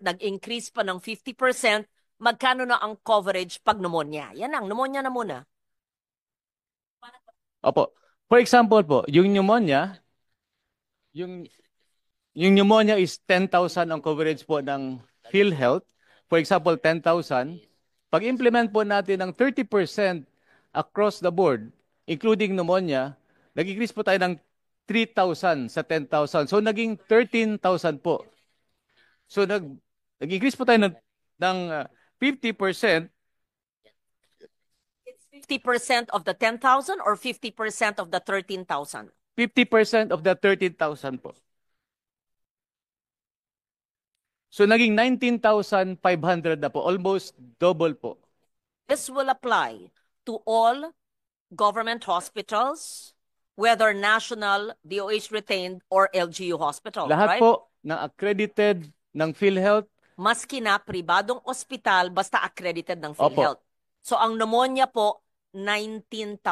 nag-increase pa ng 50%, magkano na ang coverage pag pneumonia? Yan ang, pneumonia na muna. Opo. For example po, yung, yung pneumonia is 10,000 ang coverage po ng PhilHealth. For example, 10,000. Pag-implement po natin ng 30% across the board, including pneumonia, nag-increase po tayo ng 3,000 sa 10,000. So, naging 13,000 po. So, nag-increase po tayo ng 50%. 50% of the 10,000 or 50% of the 13,000? 50% of the 13,000 po. So, naging 19,500 na po. Almost double po. This will apply to all government hospitals, whether national, DOH retained, or LGU hospitals, Lahat right? po ng accredited ng PhilHealth. Maski na pribadong ospital, basta accredited ng Opo. PhilHealth. So ang pneumonia po, 19,000.